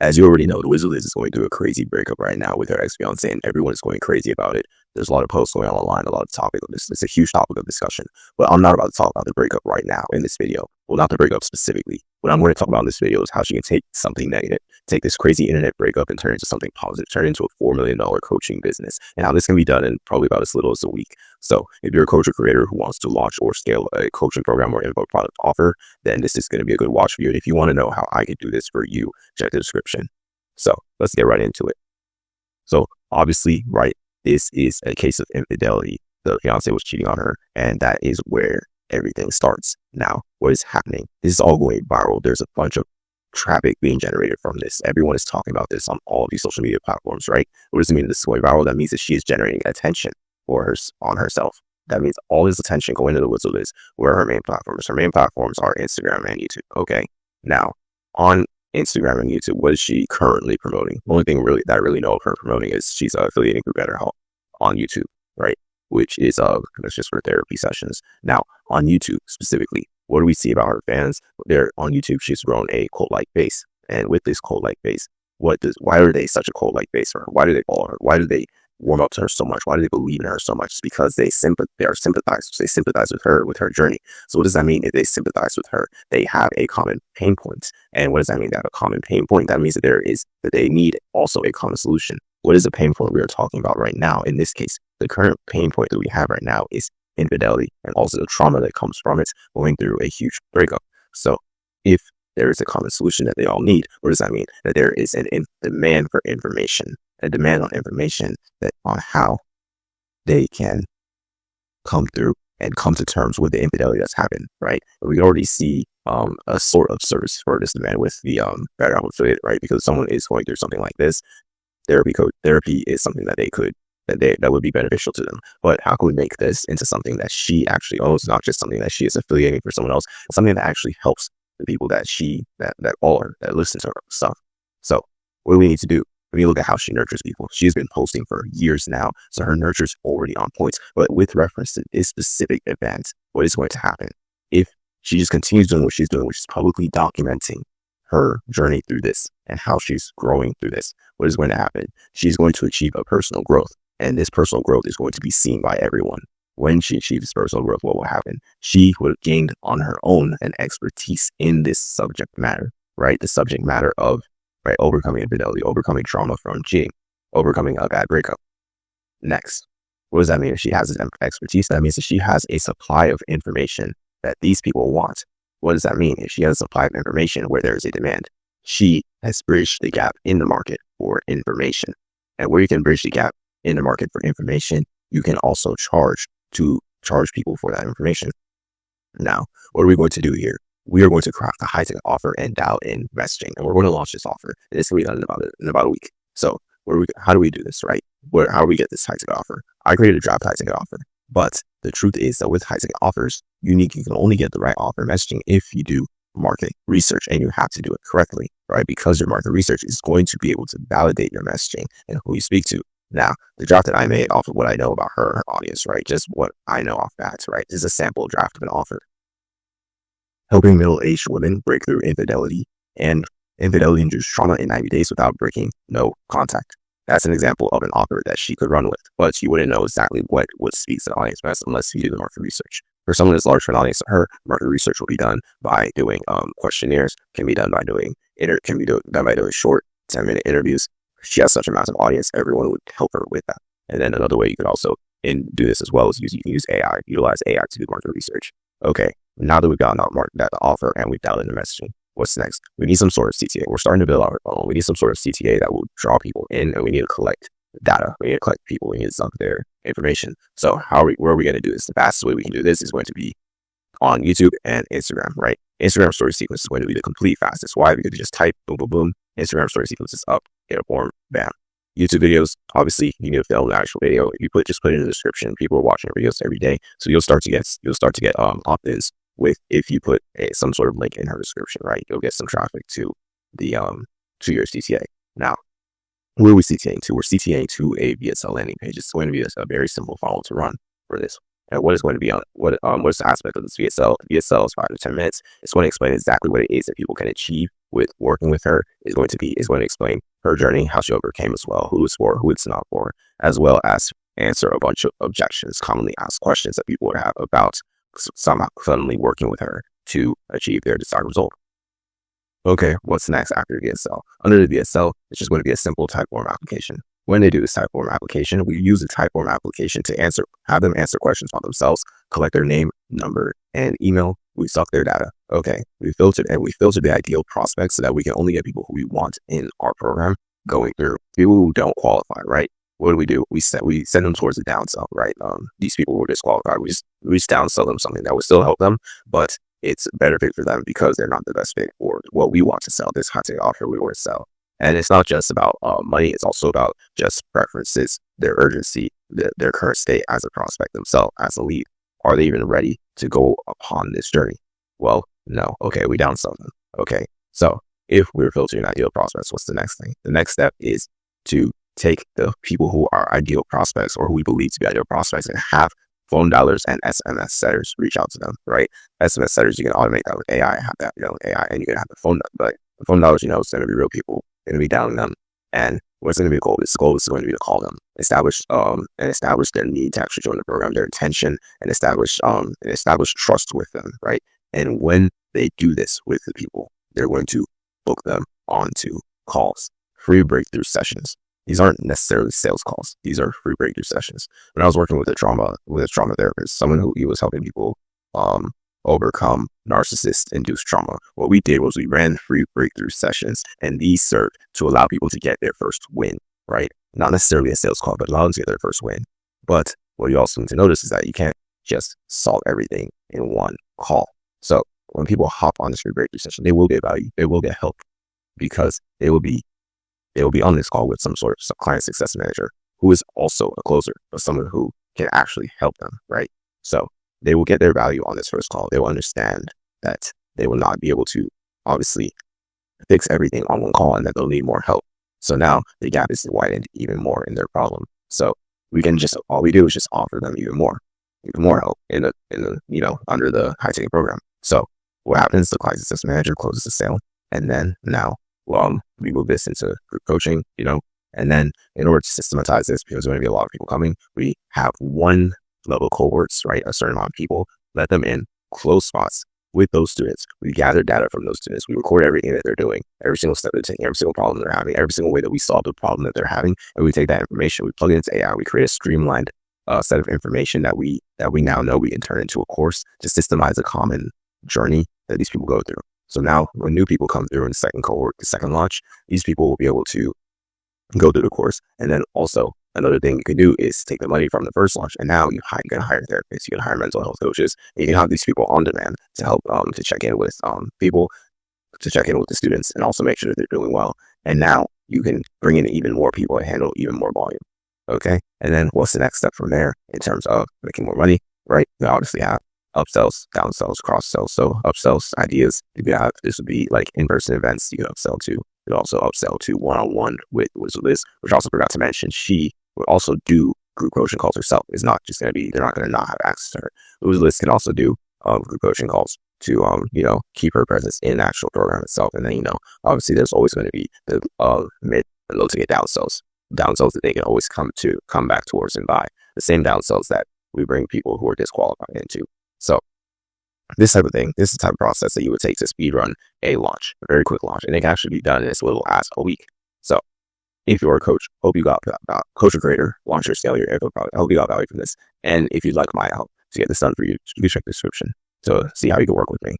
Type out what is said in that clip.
As you already know, the Wizard is going through a crazy breakup right now with her ex-fiance, and everyone is going crazy about it. There's a lot of posts going on online, a lot of topic of this. It's a huge topic of discussion. But I'm not about to talk about the breakup right now in this video. Well, not the breakup specifically. What I'm going to talk about in this video is how she can take something negative, take this crazy internet breakup and turn it into something positive, turn it into a $4 million coaching business, and how this can be done in probably about as little as a week. So if you're a coach or creator who wants to launch or scale a coaching program or info product offer, then this is going to be a good watch for you. And if you want to know how I can do this for you, check the description. So let's get right into it. So obviously, right, this is a case of infidelity. The fiance was cheating on her, and that is where everything starts. Now, what is happening? This is all going viral. There's a bunch of traffic being generated from this. Everyone is talking about this on all of these social media platforms, right? What does it mean this is going viral? That means that she is generating attention on herself. That means all this attention going to the Whistle is where are her main platforms. Her main platforms are Instagram and YouTube. Okay. Now, on Instagram and YouTube, what is she currently promoting? The only thing that I really know of her promoting is she's affiliating with BetterHelp on YouTube, right? Which is that's just for therapy sessions. Now, on YouTube specifically, what do we see about her fans? There on YouTube, she's grown a cult-like base, and with this cult-like base, why are they such a cult-like base for her? Why do they follow her? Why do they warm up to her so much? Why do they believe in her so much? It's because they are sympathizers. They sympathize with her journey. So what does that mean? If they sympathize with her, they have a common pain point. And what does that mean? They have a common pain point. That means that they need also a common solution. What is the pain point we are talking about right now? In this case, the current pain point that we have right now is infidelity and also the trauma that comes from it going through a huge breakup. So if there is a common solution that they all need, what does that mean? That there is a demand for information, a demand on information on how they can come through and come to terms with the infidelity that's happened, right? We already see a sort of service for this demand with the BetterHelp affiliate, right? Because someone is going through something like this, therapy is something that would be beneficial to them. But how can we make this into something that she actually owns, not just something that she is affiliating for someone else, something that actually helps the people that follow her, that listen to her stuff. So what do we need to do? When you look at how she nurtures people, she's been posting for years now, so her nurture is already on point. But with reference to this specific event, what is going to happen if she just continues doing what she's doing, which is publicly documenting her journey through this and how she's growing through this? What is going to happen? She's going to achieve a personal growth, and this personal growth is going to be seen by everyone. When she achieves personal growth, what will happen? She would have gained on her own an expertise in this subject matter, right? The subject matter of overcoming infidelity, overcoming trauma from cheating, overcoming a bad breakup. Next, what does that mean? If she has an expertise, that means that she has a supply of information that these people want. What does that mean? If she has a supply of information where there is a demand, she has bridged the gap in the market for information. And where you can bridge the gap in the market for information, you can also charge people for that information. Now, what are we going to do here? We are going to craft a high-ticket offer and dial in messaging, and we're going to launch this offer. And it's going to be done in about a week. So how do we do this, right? How do we get this high-ticket offer? I created a draft high-ticket offer, but the truth is that with high-ticket offers, you can only get the right offer messaging if you do market research, and you have to do it correctly, right? Because your market research is going to be able to validate your messaging and who you speak to. Now, the draft that I made off of what I know about her audience, right? Just what I know off that, right? This is a sample draft of an offer. Helping middle-aged women break through infidelity and induced trauma in 90 days without breaking no contact. That's an example of an offer that she could run with, but you wouldn't know exactly what would speak to the audience best unless you do the market research. For someone as large for an audience to her, market research will be done by doing questionnaires, can be done by doing short 10-minute interviews. She has such a massive audience, everyone would help her with that. And then another way you could also do this as well is you can use AI, utilize AI to do market research. Okay, now that we've gotten that offer and we've dialed in the messaging, what's next? We need some sort of CTA. We're starting to build our own. We need some sort of CTA that will draw people in, and we need to collect data. We need to collect people. We need to suck their information. So where are we going to do this? The fastest way we can do this is going to be on YouTube and Instagram, right? Instagram story sequence is going to be the complete fastest. Why? Because you just type boom, boom, boom. Instagram story sequence is up, get a form, bam. YouTube videos, obviously, you need to film the actual video. If you just put it in the description, people are watching your videos every day, so you'll start to get opt-ins with if you put some sort of link in her description, right? You'll get some traffic to the to your CTA. Now, where are we CTAing to? We're CTAing to a VSL landing page. It's going to be a very simple funnel to run for this. And what is going to be what's the aspect of this VSL? VSL is 5 to 10 minutes. It's going to explain exactly what it is that people can achieve with working with her is going to explain her journey, how she overcame as well, who it's for, who it's not for, as well as answer a bunch of objections, commonly asked questions that people would have about somehow suddenly working with her to achieve their desired result. Okay, what's next after VSL? Under the VSL, it's just going to be a simple Typeform application. When they do this Typeform application, we use the Typeform application to have them answer questions on themselves, collect their name, number, and email. We suck their data. Okay, we filtered the ideal prospects so that we can only get people who we want in our program going through. People who don't qualify, right? What do? We send them towards the downsell, right? These people who are disqualified, we just downsell them something that would still help them, but it's a better fit for them because they're not the best fit for what we want to sell, this high-tech offer we want to sell. And it's not just about money, it's also about just preferences, their urgency, their current state as a prospect themselves, as a lead. Are they even ready to go upon this journey? Well, no. Okay, we downsell them. Okay, so if we're filtering ideal prospects, what's the next thing? The next step is to take the people who are ideal prospects or who we believe to be ideal prospects and have phone dialers and SMS setters reach out to them, right? SMS setters, you can automate that with AI, have that, AI, and you can have the phone, but the phone dialers, it's going to be real people, going to be dialing them. And what's going to be the goal? This goal is going to be to call them, establish their need to actually join the program, their intention, and establish trust with them, right? And when they do this with the people, they're going to book them onto calls, free breakthrough sessions. These aren't necessarily sales calls. These are free breakthrough sessions. When I was working with a trauma therapist, someone who he was helping people overcome narcissist-induced trauma, what we did was we ran free breakthrough sessions, and these served to allow people to get their first win, right? Not necessarily a sales call, but allow them to get their first win. But what you also need to notice is that you can't just solve everything in one call. So when people hop on this free breakthrough session, they will get value. They will get help because they will be on this call with some sort of client success manager who is also a closer, but someone who can actually help them, right? So they will get their value on this first call. They will understand that they will not be able to obviously fix everything on one call and that they'll need more help. So now the gap is widened even more in their problem. So all we do is just offer them even more help in the under the high-ticket program. So what happens? The client success manager closes the sale, and then now we move this into group coaching, and then in order to systematize this, because there's going to be a lot of people coming, we have one level cohorts, right? A certain amount of people, let them in close spots with those students. We gather data from those students. We record everything that they're doing, every single step they're taking, every single problem they're having, every single way that we solve the problem that they're having. And we take that information, we plug it into AI, we create a streamlined set of information that we now know we can turn into a course to systemize a common journey that these people go through. So now when new people come through in the second cohort, the second launch, these people will be able to go through the course. And then also another thing you can do is take the money from the first launch, and now you can hire therapists, you can hire mental health coaches, and you can have these people on demand to help to check in with people, to check in with the students, and also make sure that they're doing well. And now you can bring in even more people and handle even more volume. Okay, and then what's the next step from there in terms of making more money? Right, you obviously have upsells, downsells, cross sells. So upsells ideas, this would be like in-person events you can upsell to. You could also upsell to one-on-one with Liz, which I also forgot to mention. She would also do group coaching calls herself. It's not just going to be, they're not going to not have access to her. Liz can also do group coaching calls to, keep her presence in the actual program itself. And then, obviously there's always going to be the mid and low ticket downsells that they can always come back towards and buy. The same downsells that we bring people who are disqualified into. So this type of thing, this is the type of process that you would take to speedrun a launch, a very quick launch, and it can actually be done in as little as a week. So if you're a coach, hope you got coach or creator, launch or scale your info product. I hope you got value from this. And if you'd like my help to get this done for you, you can check the description to see how you can work with me.